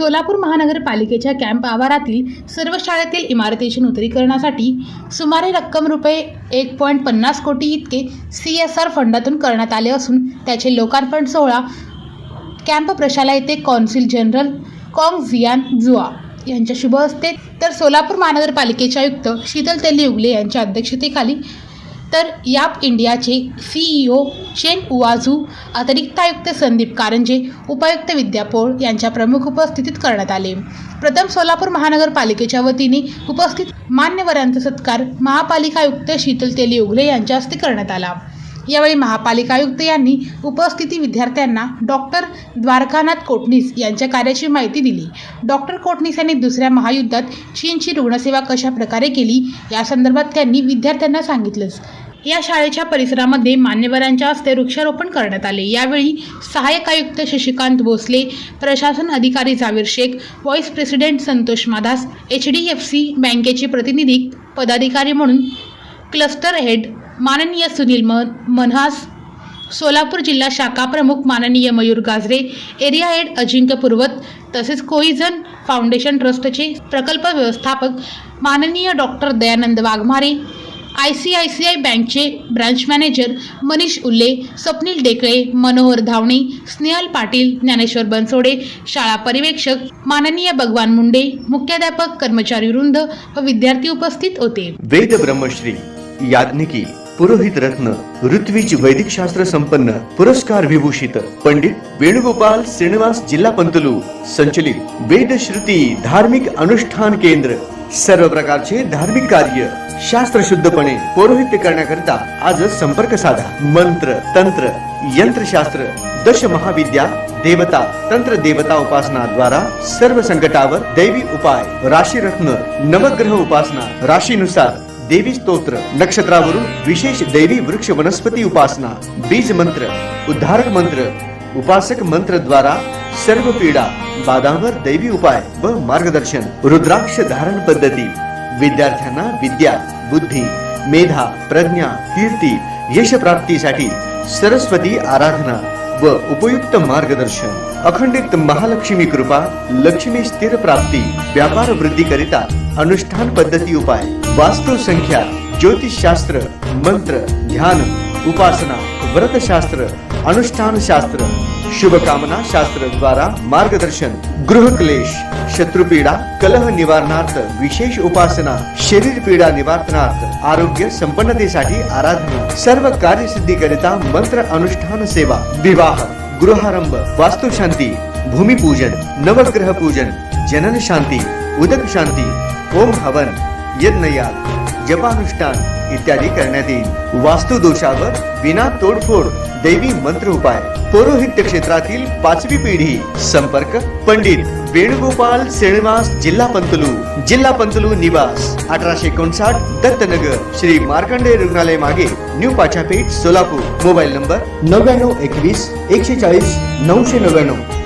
सोलापूर महानगरपालिकेच्या कॅम्प आवारातील सर्व शाळेतील इमारतीच्या नूतनीकरणासाठी सुमारे रक्कम रुपये 1.50 कोटी इतके CSR फंडातून करण्यात आले असून त्याचे लोकार्पण सोहळा कॅम्प प्रशाला येथे कौन्सिल जनरल कॉंग झियान जुआ यांच्या शुभ हस्ते तर सोलापूर महानगरपालिकेचे आयुक्त शीतल तेली उगले यांच्या अध्यक्षतेखाली तर याप इंडियाचे CEO शेन उवाझू, अतिरिक्त आयुक्त संदीप कारंजे, उपायुक्त विद्या पोळ यांच्या प्रमुख उपस्थितीत करण्यात आले। प्रथम सोलापूर महानगरपालिकेच्या वतीने उपस्थित मान्यवरांचा सत्कार महापालिका आयुक्त शीतल तेली उगले यांच्या हस्ते करण्यात आला। यावेळी महापालिका आयुक्त यांनी उपस्थित विद्यार्थ्यांना डॉक्टर द्वारकानाथ कोटणीस यांच्या कार्याची माहिती दिली। डॉक्टर कोटणीस यांनी दुसऱ्या महायुद्धात चीनची रुग्णसेवा कशा प्रकारे केली या संदर्भात त्यांनी विद्यार्थ्यांना सांगितलं। या शाळेच्या परिसरामध्ये मान्यवरांच्या हस्ते वृक्षारोपण करण्यात आले। यावेळी सहाय्यक आयुक्त शशिकांत भोसले, प्रशासन अधिकारी Javir Shaikh, vice president Santosh Madhas, HDFC बँकेचे प्रतिनिधी पदाधिकारी म्हणून क्लस्टर हेड माननीय सुनील मनहास, सोलापूर जिल्हा शाखा प्रमुख माननीय मयूर गाजरे, एरिया हेड अजिंक्य पुरवत, तसेच कोहिजन फाउंडेशन ट्रस्टचे प्रकल्प व्यवस्थापक माननीय डॉक्टर दयानंद वाघमारे, ICICI बँकचे ब्रांच मॅनेजर मनीष उल्ले, स्वप्नील डेकळे, मनोहर धावणे, स्नेहल पाटील, ज्ञानेश्वर बनसोडे, शाळा पर्यवेक्षक माननीय भगवान मुंडे, मुख्याध्यापक, कर्मचारी वृंद व विद्यार्थी उपस्थित होते। वेद ब्रह्मश्री याज्ञिकी पुरोहित रत्न ऋत्विज वैदिक शास्त्र संपन्न पुरस्कार विभूषित पंडित वेणुगोपाल श्रीनिवास जिल्हा पंतलू संचलित वेद श्रुती धार्मिक अनुष्ठान केंद्र सर्व प्रकारचे धार्मिक कार्य शास्त्र शुद्धपणे पौरोहित्य करण्याकरिता आजच संपर्क साधा। मंत्र तंत्र यंत्रशास्त्र दश महाविद्या देवता तंत्र देवता उपासना द्वारा सर्व संकटावर दैवी उपाय, राशी रत्न नवग्रह उपासना, राशीनुसार देवी स्तोत्र, नक्षत्रावरून विशेष दैवी वृक्ष वनस्पती उपासना, बीज मंत्र, उद्धारक मंत्र, उपासक मंत्र द्वारा सर्व पीडा बाधांवर दैवी उपाय व मार्गदर्शन, रुद्राक्ष धारण पद्धती, विद्यार्थ्यांना विद्या बुद्धी मेधा प्रज्ञा कीर्ती यश प्राप्तीसाठी सरस्वती आराधना व उपयुक्त मार्गदर्शन, अखंडित महालक्ष्मी कृपा, लक्ष्मी स्थिर प्राप्ती, व्यापार वृद्धी करिता अनुष्ठान पद्धती उपाय, वास्तु संख्या, ज्योतिष शास्त्र, मंत्र ध्यान उपासना, व्रत शास्त्र, अनुष्ठान शास्त्र, शुभकामना शास्त्र द्वारा मार्गदर्शन, गृह क्लेश, शत्रुपीडा कलह निवारणार्थ विशेष उपासना, शरीर पीडा निवारणार्थ आरोग्य संपन्नतेसाठी आराधना, सर्व कार्यसिद्धी करिता मंत्र अनुष्ठान सेवा, विवाह गृहारंभ, वास्तुशांती, भूमिपूजन, नवग्रह पूजन, जनन शांती, उदक शांती, ओम हवन, यज्ञयाग, जपानुष्ठान इत्यादी करण्यात येईल। वास्तु दोषावर विना तोडफोड दैवी मंत्र उपाय, पौरोहित्य क्षेत्रातील 5वी पिढी। संपर्क पंडित वेणुगोपाल श्रीनिवास जिल्हा पंतलू निवास 1859 दत्तनगर श्री मार्कंडेय रुग्णालय मागे new Pachapeth Solapur. Mobile number 9921 140 999।